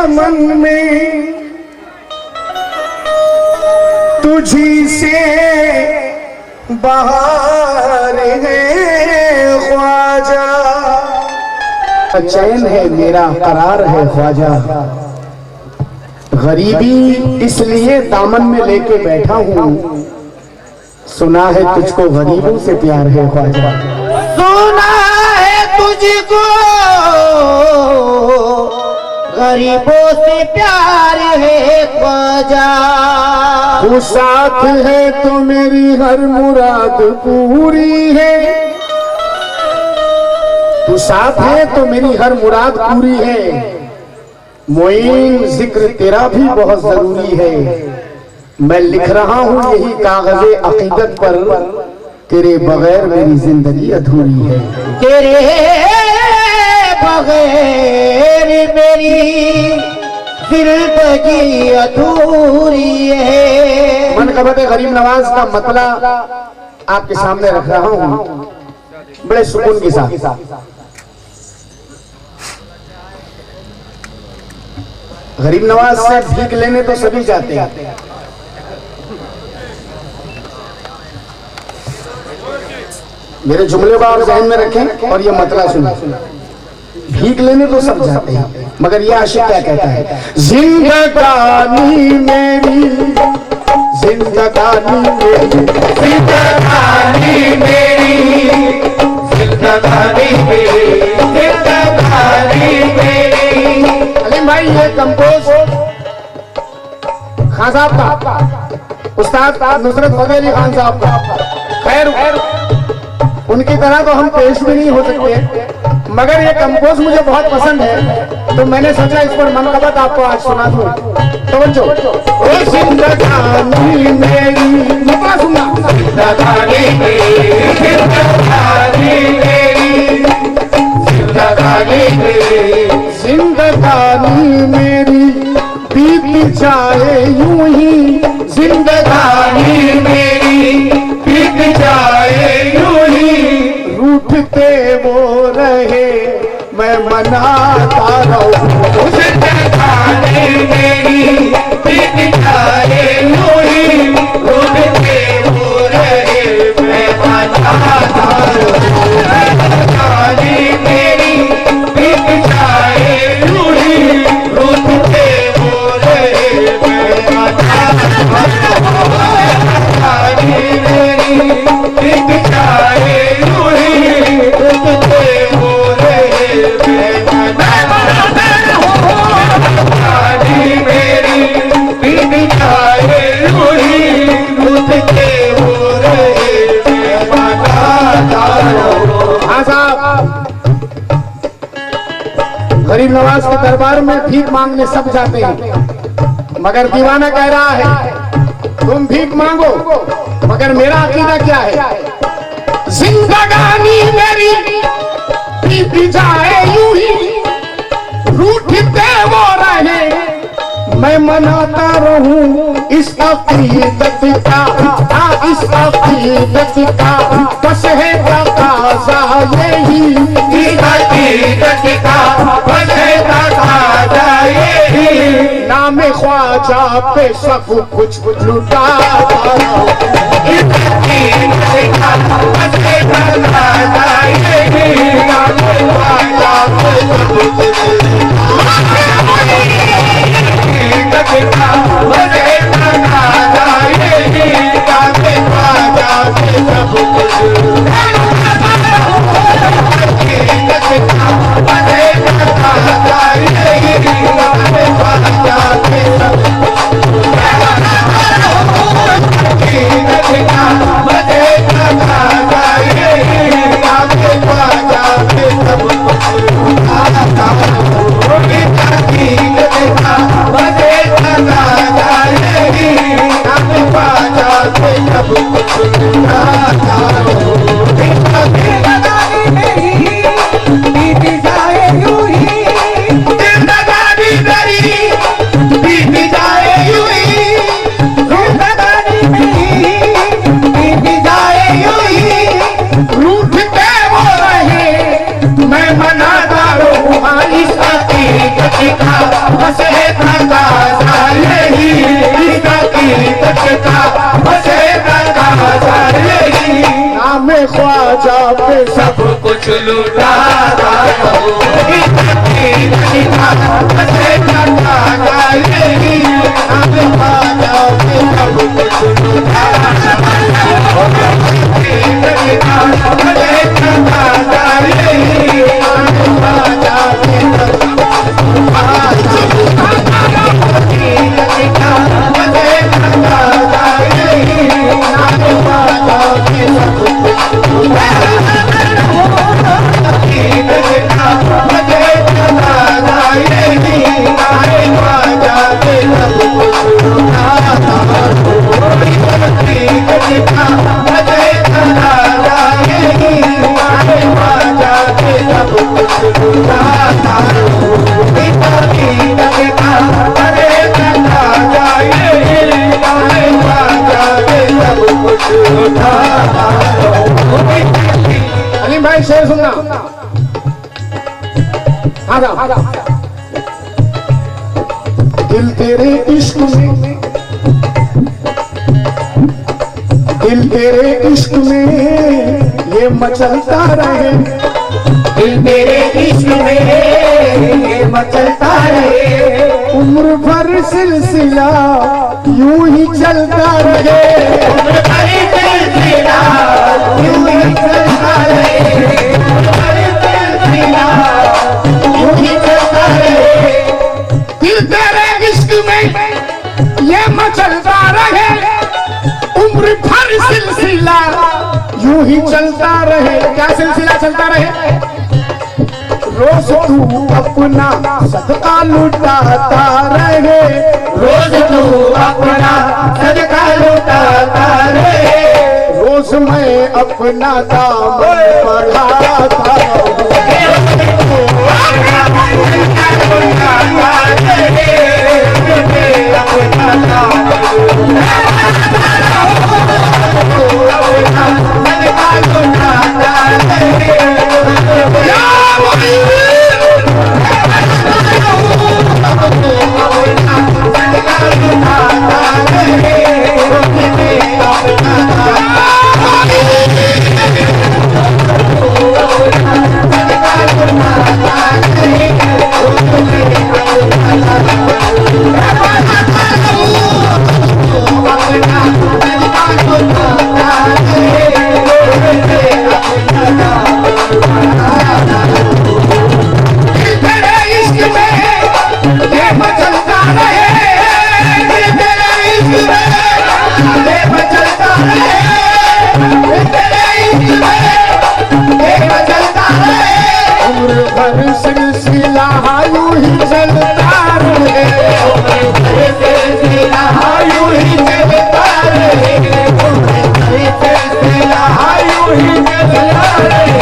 चमन में तुझी से बहार है ख्वाजा, चैन है मेरा करार है ख्वाजा, गरीबी इसलिए दामन में लेके बैठा हूँ, सुना है तुझको गरीबों से प्यार है ख्वाजा, सुना है तुझको गरीबों से प्यार है ख्वाजा, तू साथ है तो मेरी हर मुराद पूरी है, तू साथ है तो मेरी हर मुराद पूरी है, मोइन जिक्र तेरा भी बहुत जरूरी है, मैं लिख रहा हूँ यही कागज़े अकीदत पर, तेरे बगैर मेरी जिंदगी अधूरी है, तेरे बगैर मेरी जिंदगी अधूरी है। मनक़बत गरीब नवाज का मतला आपके सामने रख रहा हूँ बड़े सुकून के साथ। गरीब नवाज से भीख लेने तो सभी जाते हैं, मेरे जुमले को आप ज़हन में रखें और ये मतला सुनें। भीख लेने तो सब जाते हैं, मगर ये आशिक क्या कहता है, जिंदगानी मेरी, जिंदगानी मेरी, जिंदगानी मेरी, जिंदगानी मेरी, जिंदगानी मेरी। अलीम भाई ये कंपोज खान साहब का, उस्ताद नुसरत फतेह अली खान साहब का। खैर उनकी तरह तो हम पेश भी नहीं हो सकते, मगर ये कंपोज मुझे बहुत पसंद है, तो मैंने सोचा इस पर मनक़बत आपको आज सुना दूं। तवज्जो, ओ जिंदगानी मेरी, मत सुनना, जिंदगानी मेरी, जिंदगानी मेरी, जिंदगानी मेरी, जिंदगानी मेरी बीत जाए यूं ही, जिंदगानी मेरी बीत जाए यूं ही, रूठते वो रहे मैं मनाता रहूं, जिंदगानी मेरी बीत जाए यूं ही, रूठते वो रहे मैं मनाता रहूं, जिंदगानी मेरी बीत जाए यूं ही, रूठते वो रहे मैं मनाता रहूं, जिंदगानी मेरी बीत जाए यूं ही, रूठते वो रहे मैं मनाता रहूं, जिंदगानी मेरी बीत जाए यूं ही, रूठते वो रहे मैं मनाता रहूं। हाँ साहब, गरीब नवाज के दरबार में भीख मांगने सब जाते हैं, मगर दीवाना कह रहा है तुम भीख मांगो, मगर मेरा अकीदा क्या है, जिंदगानी मेरी बीत जाए यूं ही, रूठते वो रहे मैं मनाता रहूं, इस अकीदत का, इस अकीदत का बस है तकाज़ा यही, इस अकीदत का बस है तकाज़ा यही, नाम ख्वाजा पे सब कुछ लुटाता रहूं, इस अकीदत का बस है तकाज़ा यही, नाम ख्वाजा पे सब कुछ सब ख्वाजा पे सब कुछ लुटाता रहूं बसे ख्वाजा यही नाम ख्वाजा पे सब कुछ लुटाता रहूं बसे ख्वाजा यही नाम ख्वाजा पे सब अलीम भाई शेर सुनना। हाँ दिल तेरे इश्क में दिल तेरे इश्क में ये मचलता रहे दिल तेरे इश्क में ये मचलता रहे उम्र भर सिलसिला यूं ही चलता रहे उम्र भर सिलसिला यूं ही चलता रहे उम्र भर सिलसिला यूं ही चलता रहे दिल तेरे इश्क में ये मचलता रहे उम्र भर सिलसिला यूं ही चलता रहे। क्या सिलसिला चलता रहे? रोज तू अपना सदका लुटाता रहे रोज तू अपना सदका लुटाता रहे रोज मैं अपना दामन बढ़ाता सिलसिला यूं ही चलता रहे सिलसिला यूं ही चलता रहे सिलसिला यूं ही चलता रहे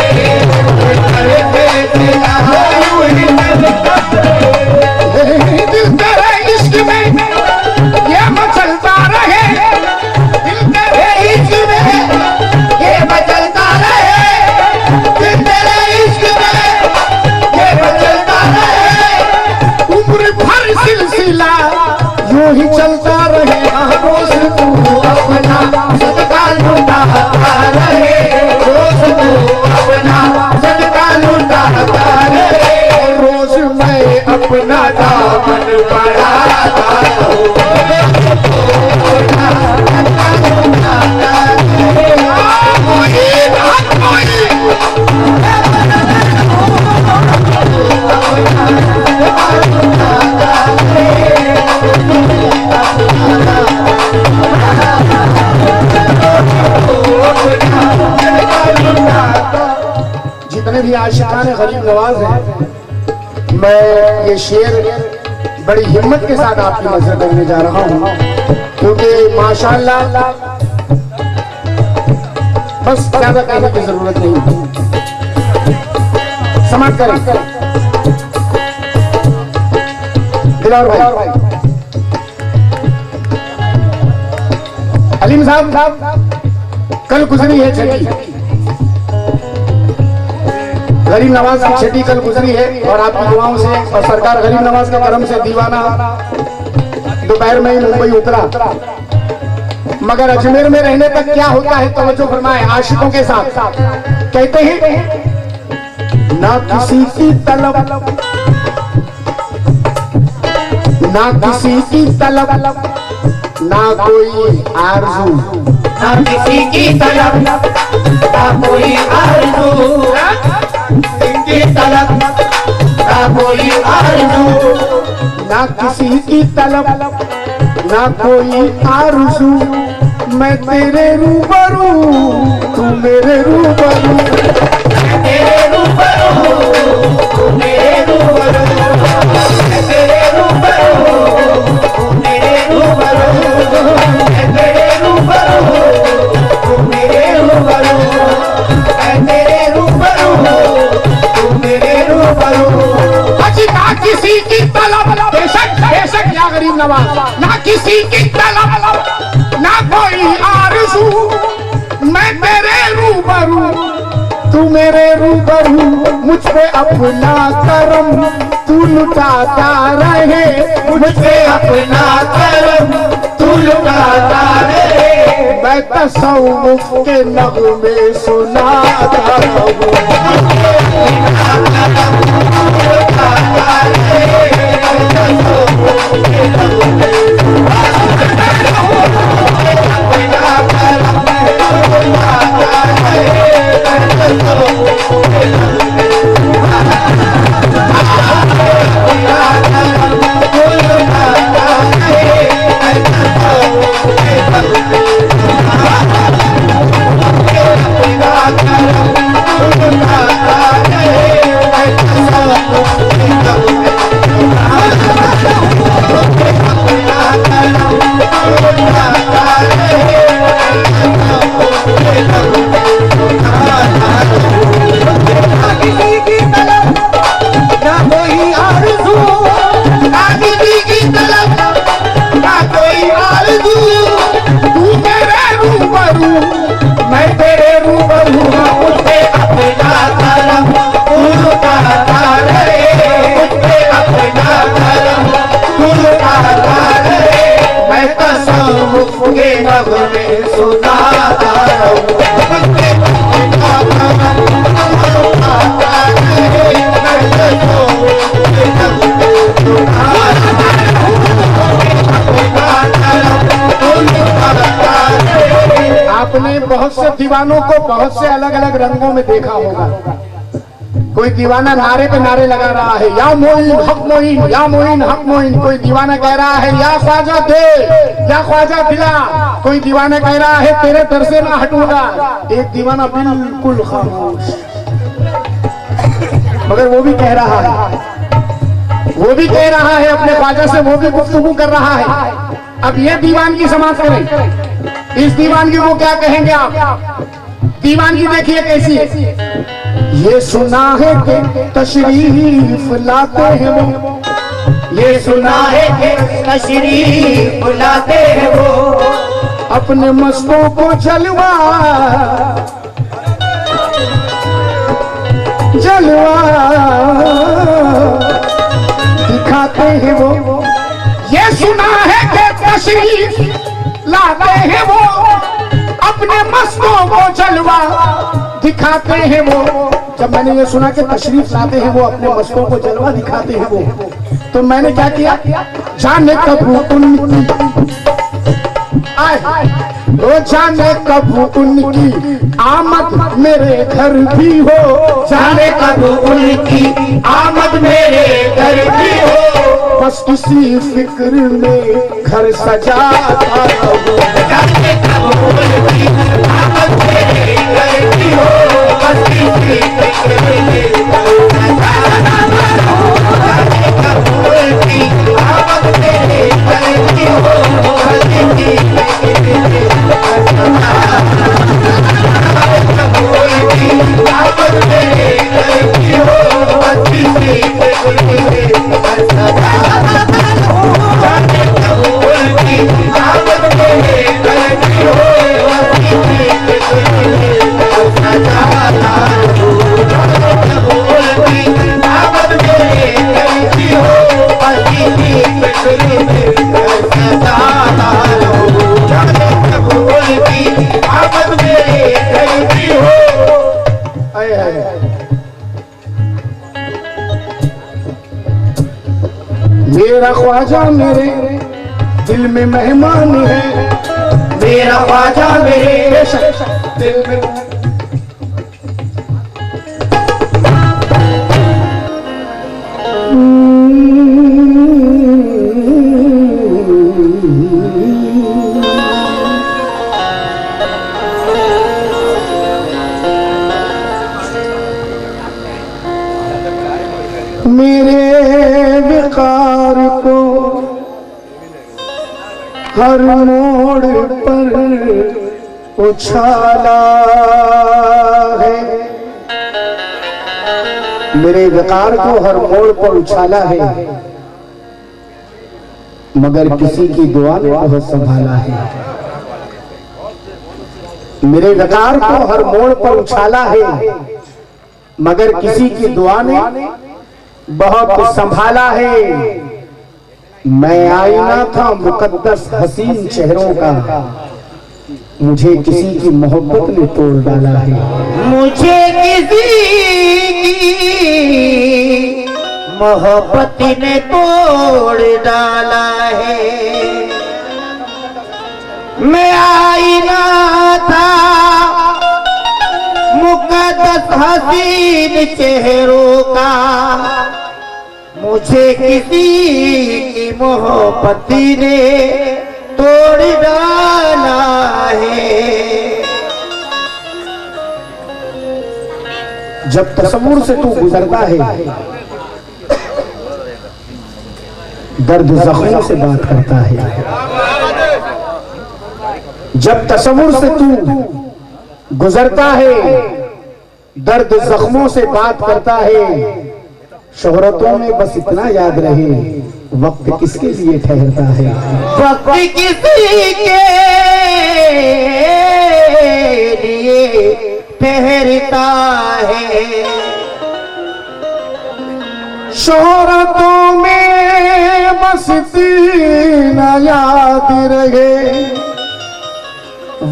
सिलसिला यूं ही चलता रहे दिल तेरे इश्क में ये मचलता रहे दिल तेरे इश्क में ये मचलता रहे दिल तेरे इश्क में ये मचलता रहे उम्र भर सिलसिला यूं ही चलता रहे रोज तू अपना सदका लुटाता रहे रोज तू अपना सदका लुटाता रहे रोज मैं अपना दामन बढ़ाता रहूं जितने भी आशिकान गरीब नवाज हैं मैं ये शेर बड़ी हिम्मत के साथ आपकी नजर करने जा रहा हूँ क्योंकि माशाल्लाह बस ज्यादा कहने की जरूरत नहीं समाप्त करें दिलावर भाई अलीम साहब कल गुजरी है छठी गरीब नवाज की छठी कल गुजरी है और आपकी दुआओं से और सरकार गरीब नवाज के करम से दीवाना दोपहर में ही मुंबई उतरा मगर अजमेर में रहने तक क्या होता है, तवज्जो फरमाए आशिकों के साथ। कहते हैं ना किसी की तलब, ना किसी की तलब, ना कोई आरज़ू, ना किसी की तलब, ना कोई आरज़ू, की तलब, ना कोई आरज़ू, ना किसी की तलब, ना कोई आरज़ू। मैं तेरे रूबरू, तू मेरे रूबरू, तेरे रूबरू, तू मेरे रूबरू, तेरे रूबरू, तू मेरे रूबरू, तेरे रूबरू, तू मेरे रूबरू, तेरे रूबरू, तू मेरे रूबरू। ना किसी की तलब, बेशक बेशक या गरीब नवाज, ना किसी की तलब, ना कोई आरज़ू। मैं तेरे रूबरू, तू मेरे रूबरू। मुझ पे अपना करम तू लुटाता रहे, मुझ पे अपना करम तू लुटाता रहे। मैं तसव्वुफ के नग़्मे सुनाता रहूं। आपने बहुत से दीवानों को बहुत से अलग अलग रंगों में देखा होगा। कोई दीवाना नारे पे नारे लगा रहा है, या मोइन हक मोइन, या मोइन हक मोइन। कोई दीवाना कह रहा है या ख्वाजा दे, या ख्वाजा दिला। कोई दीवाना कह रहा है तेरे दर से ना हटूंगा। एक दीवाना बिल्कुल खामोश, मगर वो भी कह रहा है, वो भी कह रहा है अपने ख्वाजा से, वो भी गुफ्तगू कर रहा है। अब ये दीवानगी समाप्त करें, इस दीवानगी को क्या कहेंगे आप? दीवानगी देखिए कैसी है। ये सुना है कि तशरीफ लाते हैं वो, ये सुना है कि तशरीफ लाते हैं वो, अपने मस्तों को जलवा जलवा दिखाते हैं वो। ये सुना है कि तशरीफ लाते हैं वो, अपने मस्तों को जलवा दिखाते हैं वो। जब मैंने ये सुना कि तशरीफ लाते हैं वो, अपने मस्तों को जलवा दिखाते हैं वो, तो मैंने क्या किया? जाने कब उनकी वो जाने कब उनकी आमद मेरे घर भी हो, जाने कब उनकी आमद मेरे घर भी हो। बस इसी फिक्र में घर सजाता रहूं। जाने कब उनकी आमद मेरे घर भी हो, बस इसी फिक्र में घर सजाता रहूं। जाने कब उनकी आमद मेरे घर भी हो, बस इसी फिक्र में घर सजाता रहूं। आमद मेरे घर भी हो, बस इसी फिक्र में घर सजाता रहूं। जाने कब उनकी आमद मेरे घर भी हो, बस इसी फिक्र में घर सजाता आए हाय। मेरा ख्वाजा मेरे दिल में मेहमान है, मेरा ख्वाजा मेरे दिल में। मेरे विकार को हर मोड़ पर उछाला है, मेरे विकार को हर मोड़ पर उछाला है, मगर किसी की दुआ ने बहुत संभाला है। मेरे विकार को हर मोड़ पर उछाला है, मगर किसी की दुआ ने बहुत संभाला है। मैं आईना था मुकद्दस हसीन चेहरों का, मुझे किसी की मोहब्बत ने तोड़ डाला है। मुझे किसी की मोहब्बत ने तोड़ डाला है। मैं आईना था मुकद्दस हसीन चेहरों का, मुझे किसी की मोहब्बत ने तोड़ डाला है। जब तस्वुर से तू गुजरता है, दर्द जख्मों से बात करता है। जब तस्वुर से तू गुजरता है, दर्द जख्मों से बात करता है। शोहरतों में बस इतना याद रहे, वक्त किसके लिए ठहरता है। वक्त किसी के लिए ठहरता है। शोहरतों में बस इतना याद रहे,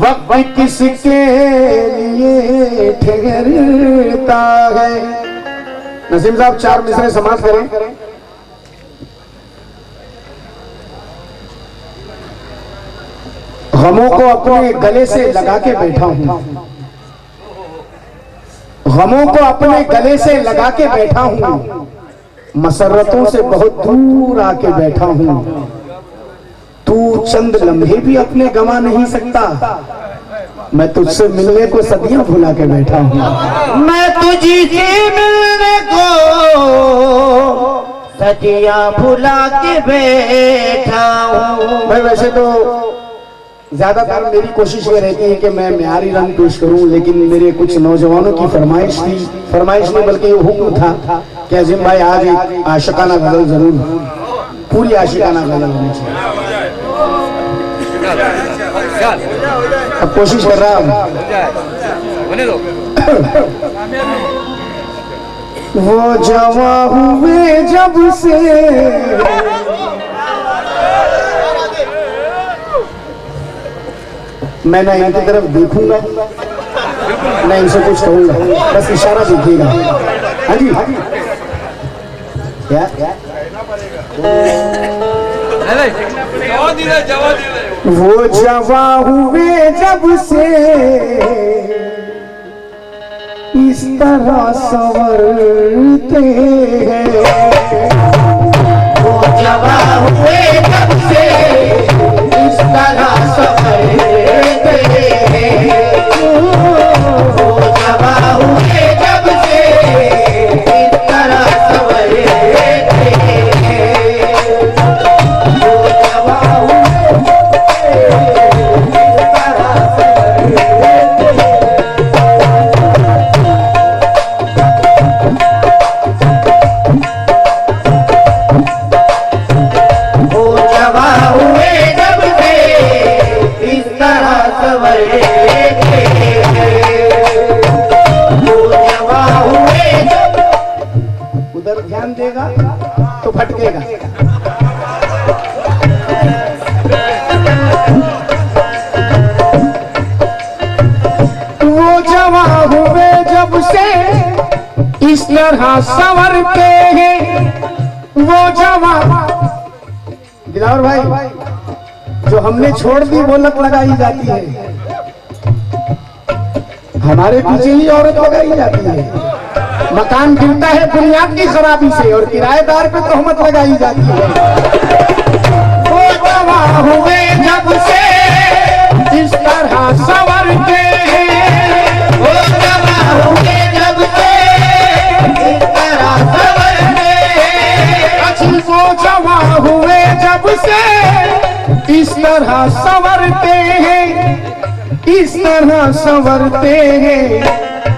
वक्त किसके लिए ठहरता है। नसीम साहब 4 मिसरे समाप्त करें। गमों को अपने गले से लगा के बैठा हूं, गमों को अपने गले से लगा के बैठा हूं, मसरतों से बहुत दूर आके बैठा हूं। तू चंद लम्हे भी अपने गंवा नहीं सकता, मैं तुझसे मिलने को सदियां भुला के बैठा हूं। मैं तुझसे मिलने को सदियां भुला के बैठा हूं। मैं वैसे तो ज्यादातर मेरी कोशिश ये रहती है कि मैं म्यारी रंग पेश करूं, लेकिन मेरे कुछ नौजवानों की फरमाइश थी, फरमाइश नहीं बल्कि ये हुक्म था कि अजीम भाई आज एक आशिकाना गजल जरूर, पूरी आशिकाना गजल होनी चाहिए। अब कोशिश कर रहा हूं। वो जवां हुए जब से मैं ना इनकी तरफ देखूंगा ना इनसे कुछ कहूंगा, बस इशारा देखिएगा। हाँ जी क्या वो जवां हुए जब से इस तरह संवरते हैं, वो जवां हुए जब से इस तरह संवरते हैं। वो जवां हुए जब से इस तरह संवरते हैं। वो जवां हुए इस तरह संवरते हैं वो जवान। दिलावर भाई, जो हमने छोड़ दी वो लत लगाई जाती है, हमारे पीछे ही औरत लगाई जाती है। मकान गिरता है बुनियाद की खराबी से और किराएदार पे तोहमत लगाई जाती है। वो जवान हुए जब से इस तरह संवरते हैं, वो जवान हुए जब से इस तरह संवरते हैं। अच्छी वो जवान हुए जब से इस तरह संवरते हैं, इस तरह संवरते हैं।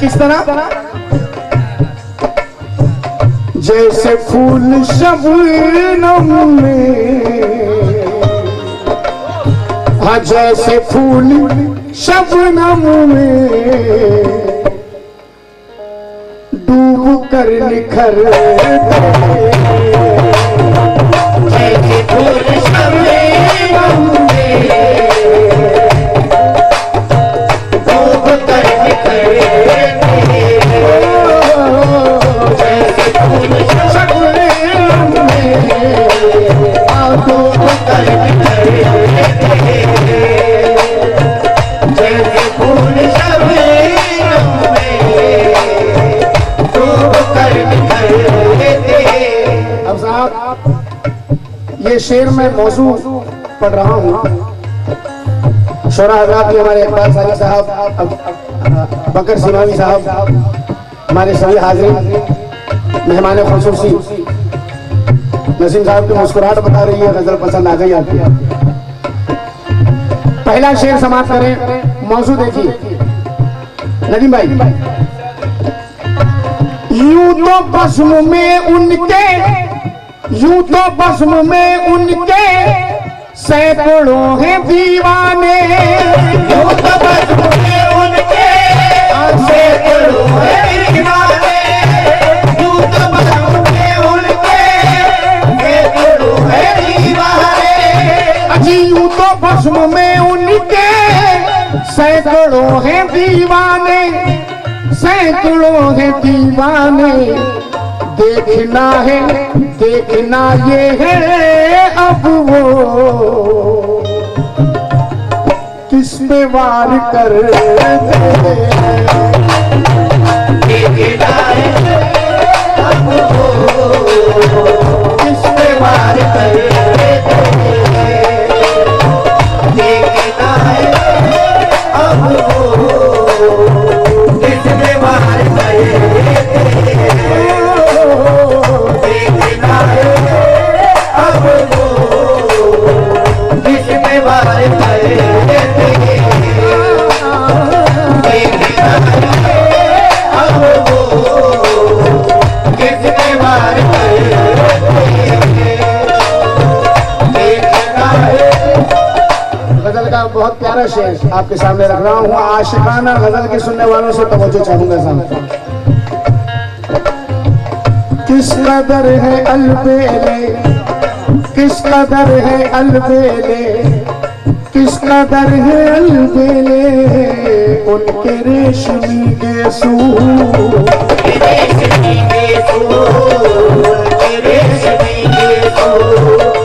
किस तरह? जैसे फूल शबनम में, हाँ जैसे फूल शबनम में डूब कर निखरते, जैसे फूल शबनम में डूब कर निखरते हैं। जैसे फूल शबनम में डूब कर निखरते हैं। जैसे फूल शबनम में डूब कर निखरते हैं। अब साहब, ये शेर मैं मौजू पढ़ रहा हूँ। शोरा हजरात भी, हमारे इकबाल सारी साहब, बकर सिमावी साहब, हमारे सभी हाजिर मेहमान खुसूसी, नसीम साहब की मुस्कुराहट बता रही है गजल पसंद आ गई आपको। पहला शेर समाप्त करें। मौजू देखिए नदीम भाई। यूं तो बस्म में उनके, यूं तो बस्म में उनके सैकड़ों हैं दीवाने, यूं तो बस्म में उनके सैकड़ों हैं दीवाने। यूं तो बस्म में उनके सैकड़ों हैं दीवाने। अजी यूं तो बस्म में उनके सैकड़ों हैं दीवाने, सैकड़ों हैं दीवाने। देखना है, देखना ये है अब वो किस पे वार कर दे। देखना है अब वो किस पे वार कर दे। देखना है अब वो किस पे वार कर दे। देखना है अब वो किस पे वार कर दे। देखना है अब वो किस पे वार कर दे। देखना है। गजल का बहुत प्यारा शेर आपके सामने रख रहा हूँ। आशिकाना गजल के सुनने वालों से तवज्जो चाहूंगा साहब। किस कदर है अलबेले, किस कदर है अलबेले, किस कदर है अलबेले उनके रेशमी के सूट।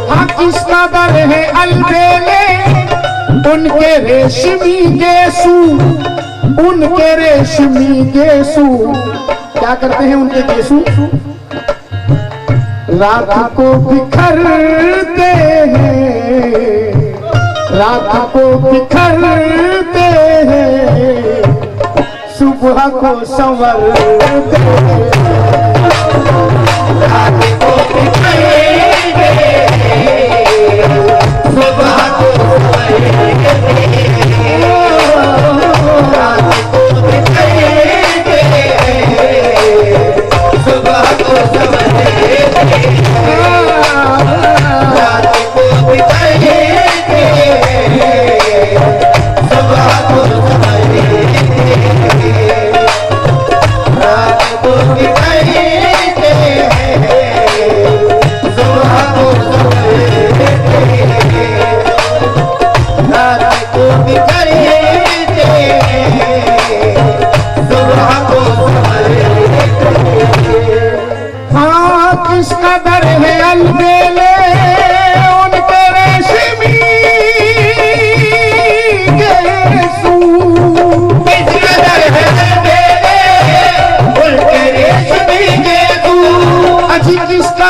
हाँ किस कदर है अलबेले उनके रेशमी के सूट, उनके रेशमी के सूट। क्या करते हैं उनके केसू? रात को बिखरते हैं, रात को बिखरते हैं, सुबह को संवरते हैं। रात को बिखरते हैं, सुबह को संवरते हैं। रात को बिखरते हैं, सुबह को संवरते हैं। रात को बिखरते हैं, सुबह को संवरते हैं। रात को बिखरते हैं, सुबह को संवरते हैं। रात को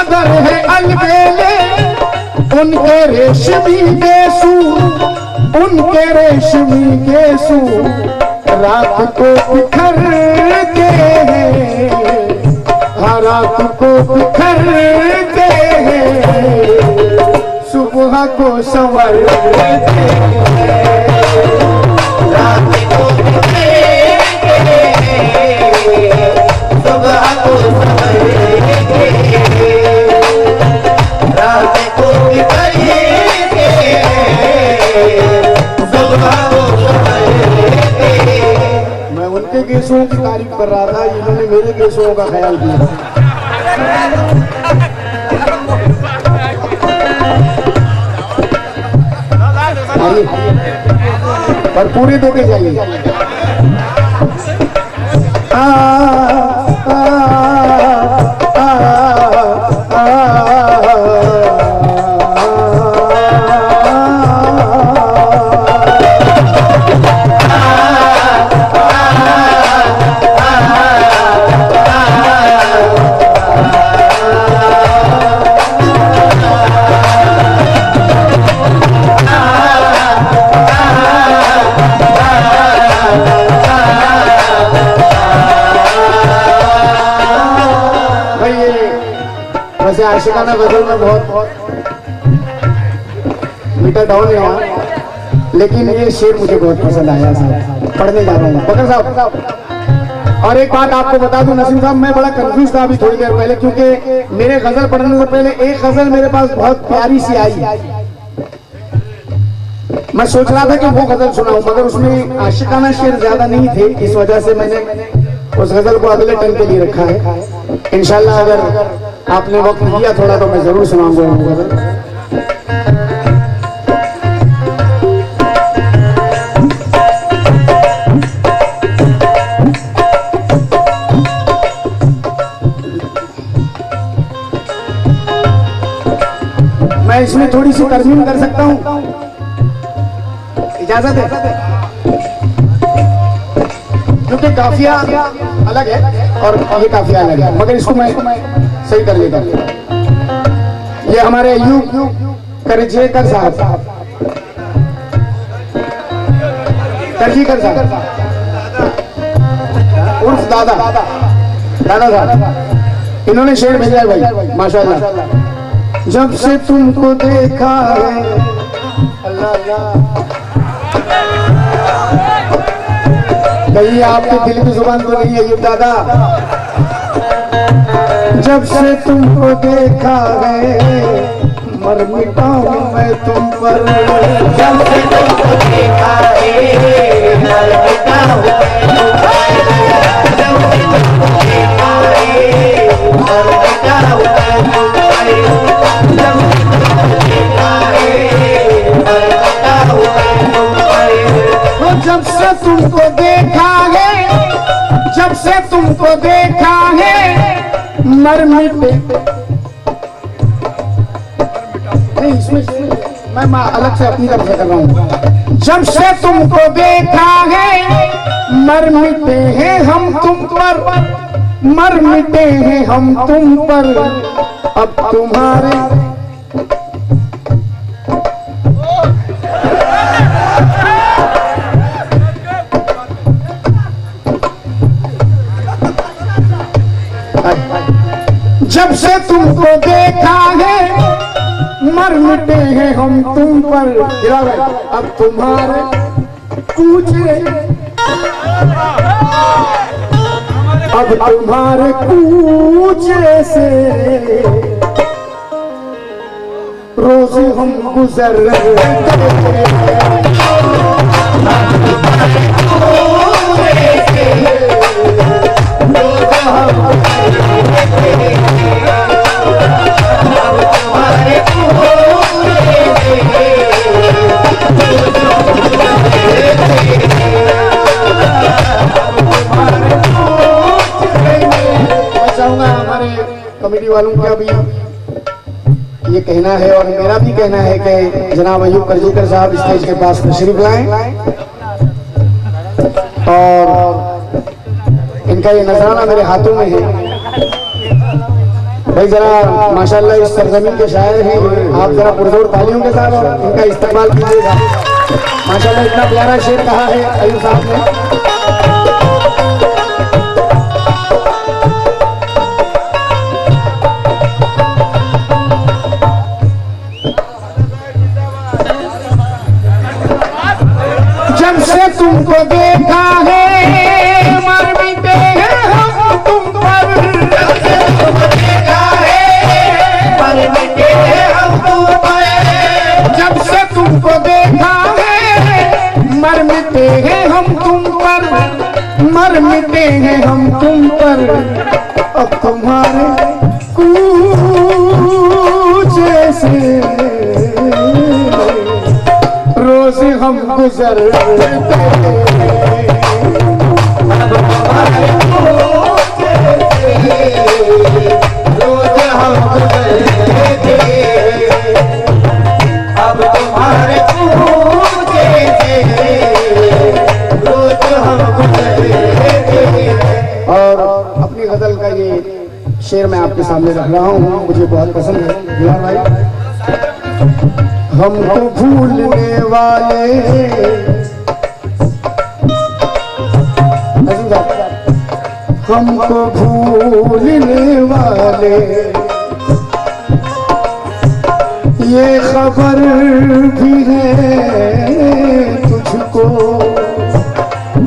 चादर है अलबेले, उनके रेशमी केसू, उनके रेशमी केसू रात को बिखरते हैं, हाँ रात को बिखरते हैं, सुबह को संवरते हैं, रात को बिखेरते हैं, सुबह को संवरते हैं, रात को बिखेरते हैं, सुबह को संवरते हैं। मैं उनके केसों की तारीफ कर रहा था, इन्होंने मेरे केसों का ख्याल किया। पर पूरे दे के जाइए। आ, आ, आ, आ, वैसे आशिकाना गजल में बहुत मीटर डाउन है वहाँ, लेकिन ये शेर मुझे बहुत पसंद आया साहब, पढ़ने जा रहा हूँ बकर साहब। और एक बात आपको बता दूं नसीम साहब, मैं बड़ा कंफ्यूज था अभी थोड़ी देर पहले, क्योंकि मेरे गजल पढ़ने से पहले एक गजल मेरे पास बहुत प्यारी सी आई, मैं सोच रहा था कि वो गजल सुनाऊं, मगर उसमें आशिकाना शेर ज्यादा नहीं थे, इस वजह से मैंने उस गजल को अगले टर्न के लिए रखा है। इंशाल्लाह अगर आपने वक्त दिया थोड़ा तो मैं जरूर सुनाऊंगा वो गजल। मैं इसमें थोड़ी सी तरमीम कर सकता हूं, इजाजत है? क्योंकि काफिया अलग है और ये काफिया अलग है, मगर इसको मैं सही कर लेता हूं। ये हमारे अय्यूब करजेकर साहब, करजीकर साहब उर्फ दादा साहब, इन्होंने शेर भेजा है भाई माशाल्लाह। जब से तुमको देखा है, अल्लाह अल्लाह, कहीं आपके दिल की जुबान तो नहीं है ये दादा। जब से तुमको देखा है मर मिटा हूं मैं तुम पर, जब से तुमको देखा है मर मिटा हूं मैं तुम पर, जब से तुमको देखा है मर मिटा हूं मैं तुम पर, जब से तुमको देखा है मर मिटा हूं मैं तुम पर। जब से तुमको देखा है, जब से तुमको देखा है मर मिटे, नहीं इसमें मैं अलग से अपनी तरफ से कर रहा हूँ। जब से तुमको देखा है मर मिटे हैं हम तुम पर, मर मिटे हैं हम तुम पर, अब तुम्हारे जब से तुमको देखा है मर मिटे हैं हम तुम पर, अब तुम्हारे कूचे, अब तुम्हारे कूचे से रोज हम गुजर कमेटी वालों का भी ये कहना है और मेरा भी कहना है कि जनाब अय्यूब करजीकर साहब स्टेज के पास तशरीफ लाएं और इनका ये नजराना मेरे हाथों में है। भाई जरा माशाल्लाह इस सरजमीन के शायर हैं, आप जरा पुरजोर तालियों के साथ इनका इस्तेमाल कीजिएगा। माशाल्लाह इतना प्यारा शेर कहा है अयूब साहब ने। जब से तुमको देखा है मर मिटे हैं हम तुम पर, जब से तुमको देखा है मर मिटे हैं हम तुम पर, जब से तुमको देखा है मर मिटे हैं हम तुम पर, मर मिटे हैं हम तुम पर। अब तुम्हारे कूचे से रोज हम गुजरते रोज हम गुजरते, अब तुम्हारे पूछे रोज हम गुजरते। और अपनी गजल का ये शेर मैं आपके सामने रख रहा हूँ, मुझे बहुत पसंद है गुलाम भाई। हमको भूलने वाले हमको भूलने वाले ये खबर भी है तुझको,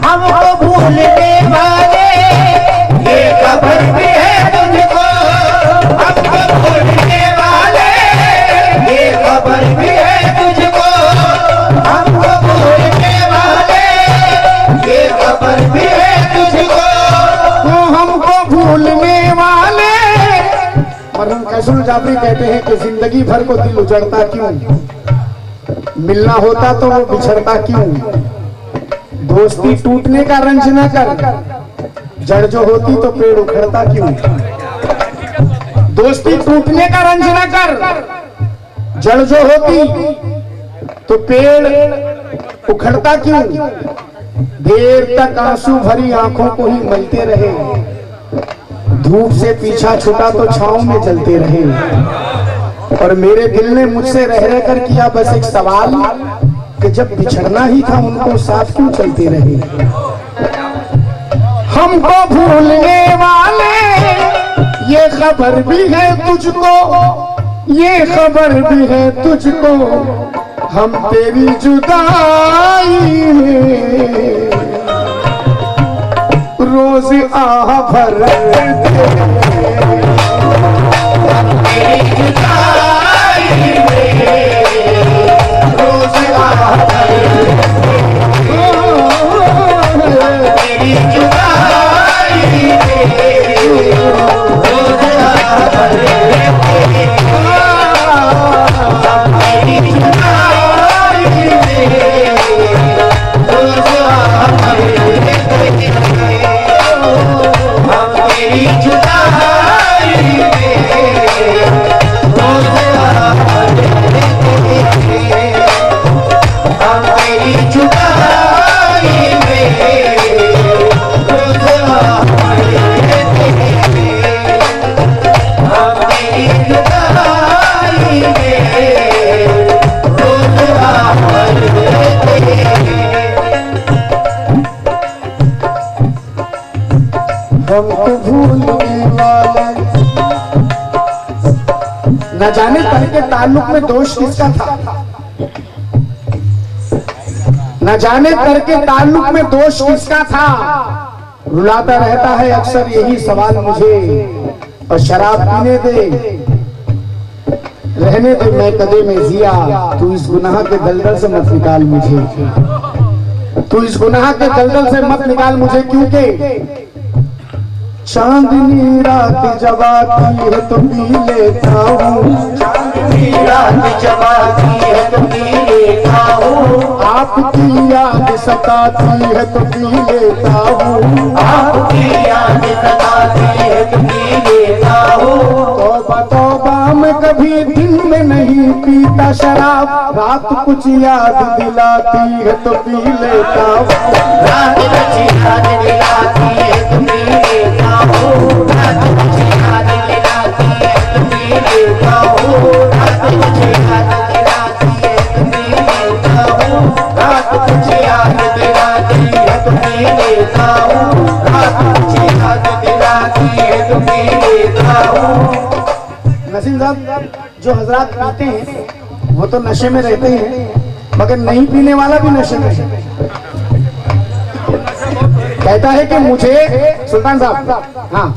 हमको भूलने वाले ये खबर भी है तुझको, हमको भूलने वाले ये खबर भी है तुझको, हमको भूलने वाले ये खबर भी है तुझको। वो हमको भूलने वाले। मरहूम कैसुल जाफरी कहते हैं कि जिंदगी भर को दिल उजड़ता क्यों, मिलना होता तो वो बिछड़ता क्यों, दोस्ती टूटने का रंज न कर, जड़ जो होती तो पेड़ उखड़ता क्यों, दोस्ती टूटने का रंज न कर, जड़ जो होती तो पेड़ उखड़ता क्यों, देर तक आंसू भरी आंखों को ही मलते रहे, धूप से पीछा छुटा तो छांव में जलते रहे। और मेरे दिल ने मुझसे रह रह कर किया बस एक सवाल कि जब बिछड़ना ही था उनको साथ क्यों चलते रहे। हमको भूलने वाले ये खबर भी है तुझको, ये खबर भी है तुझको, हम तेरी जुदाई में रोज आह भरते, तेरी जुदाई में रोज आह भरते, तेरी जुदाई में रोज आह भरते, तेरी जुदाई में रोज आह भरते, हम तेरी जुदाई में रोज आह भरते, हम तेरी जुदाई में रोज आह भरते, हम तेरी जुदाई में रोज आह भरते। हमको भूलने वाले। न जाने तन के ताल्लुक में दोष किसका था, न जाने तर के ताल्लुक में दोष किसका था, रुलाता रहता है अक्सर यही सवाल मुझे। और शराब पीने दे, रहने दे मैं कदे में जिया, तू इस गुनाह के दलदल से मत निकाल मुझे, तू इस गुनाह के दलदल से मत निकाल मुझे। क्योंकि चांदनी रात जब आती है तो पी लेता हूँ, चांदनी रात जब आती है तो पी लेता हूँ, आपकी याद सताती है तो पी लेता हूँ, आपकी याद सताती है तो पी लेता हूँ। तौबा तौबा मैं कभी दिन में नहीं पीता शराब, रात कुछ याद दिलाती है तो पी लेता हूँ, रात कुछ याद दिलाती है तो पी लेता हूँ, रात कुछ याद दिलाती है साहब, जो हजरात पीते हैं वो तो नशे में रहते हैं, मगर नहीं पीने वाला भी नशे में है। कहता है कि मुझे सुल्तान साहब, हाँ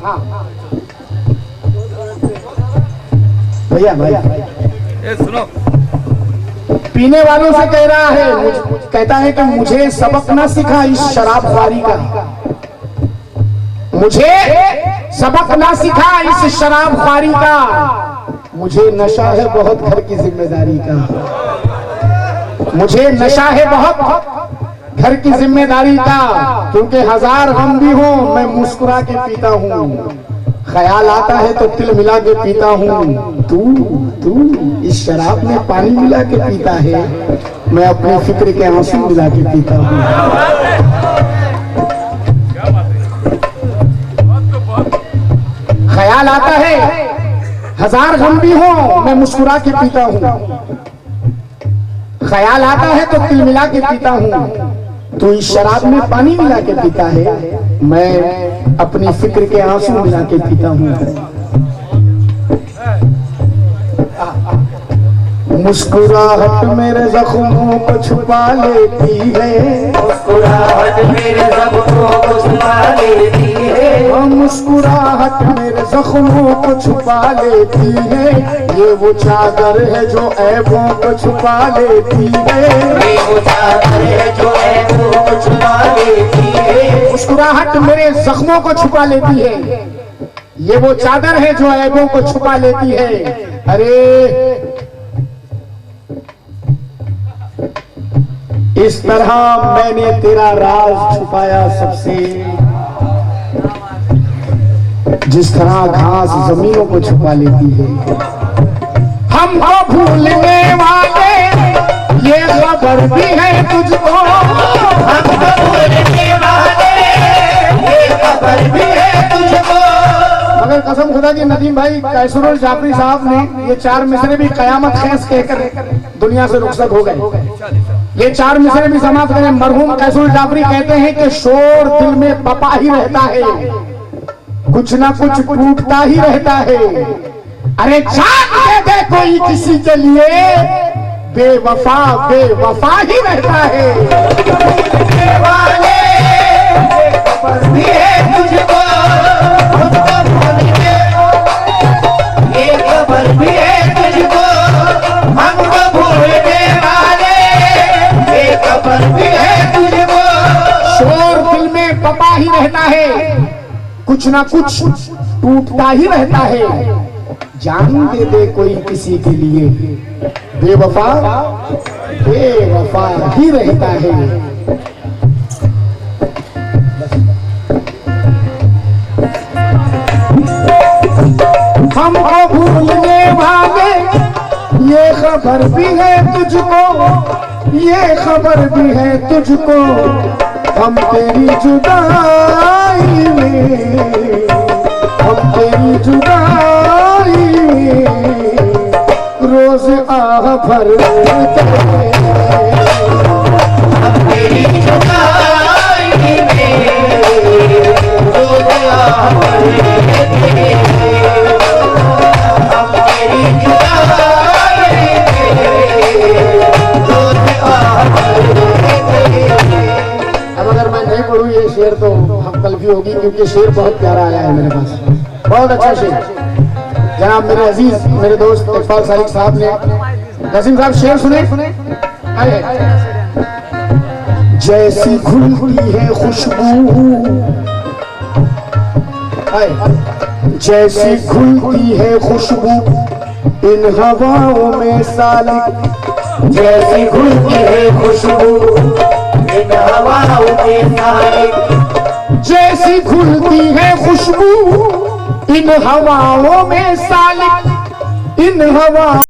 भैया भैया सुनो, पीने वालों से कह रहा है, कहता है कि मुझे सबक ना सिखा इस शराब खारी का, मुझे सबक ना सिखा इस शराब खारी का, मुझे नशा है बहुत घर की जिम्मेदारी का, मुझे नशा है बहुत घर की जिम्मेदारी का, क्योंकि हजार गम भी हो मैं मुस्कुरा के पीता हूँ, ख्याल आता है तो तिल मिला के पीता हूँ, तू तू इस शराब में पानी मिला के पीता है, मैं अपने फिक्र के आंसू मिला के पीता हूँ। ख्याल आता है हजार गम भी हो मैं मुस्कुरा के पीता हूँ, ख्याल आता है तो तिल मिला के पीता हूँ, तू इस शराब में पानी मिला के पीता है, मैं अपनी फिक्र के आंसू मिला के पीता हूँ। मुस्कुराहट मेरे जख्मों को छुपा लेती है, मुस्कुराहट मेरे जख्मों को छुपा लेती है, मुस्कुराहट मेरे जख्मों को छुपा लेती है, ये वो चादर है जो ऐबों को छुपा लेती है, ये वो चादर है जो ऐबों को छुपा लेती है, मुस्कुराहट मेरे जख्मों को छुपा लेती है, ये वो चादर है जो ऐबों को छुपा लेती है। अरे इस तरह मैंने तेरा राज छुपाया सबसे, जिस तरह घास जमीनों को छुपा लेती है। हमको भूलने वाले ये खबर भी है तुझको, हमको भूलने वाले ये खबर भी है तुझको, मगर कसम खुदा की नदीम भाई कैसरुल जाफरी साहब ने ये चार मिसरे भी कयामत खैस कहकर दुनिया से रुखसत हो गए। ये चार मिसरे भी समाप्त करें। मरहूम कैसरुल जाफरी कहते हैं कि शोर दिल में पपा ही रहता है, कुछ ना कुछ टूटता ही रहता है, अरे जान दे दे कोई किसी के लिए, बेवफा बेवफा ही रहता है। वाले खबर भी है तुझको, हमको भूलने ये खबर भी है तुझको, हमको भूलने वाले ये खबर भी है तुझको, शोर दिल में पपा ही रहता है, कुछ ना कुछ टूटता ही रहता है, जान दे दे कोई किसी के लिए, बेवफा बेवफा ही रहता है। हमको भूलने वाले ये खबर भी है तुझको, ये खबर भी है तुझको, हम तेरी जुदाई में, हम तेरी जुदाई में रोज आह भरते हैं, तेरी जुदाई में रोज आह भरते हैं, हम तेरी जुदाई में रोज आह भरते हैं। अब अगर मैं नहीं पढ़ूं ये शेर तो हम तलफी होगी, क्योंकि शेर बहुत प्यारा आया है मेरे पास, बहुत अच्छा शेर। जनाब मेरे अजीज मेरे दोस्त इकबाल सालिक साहब ने, नसीम साहब शेर सुने। जैसी घुलती है खुशबू, जैसी घुलती है खुशबू इन हवाओं में सालिक, जैसी घुलती है खुशबू इन हवाओं में सालिक, जैसी घुलती है खुशबू इन हवाओं में सालिक, इन हवाओं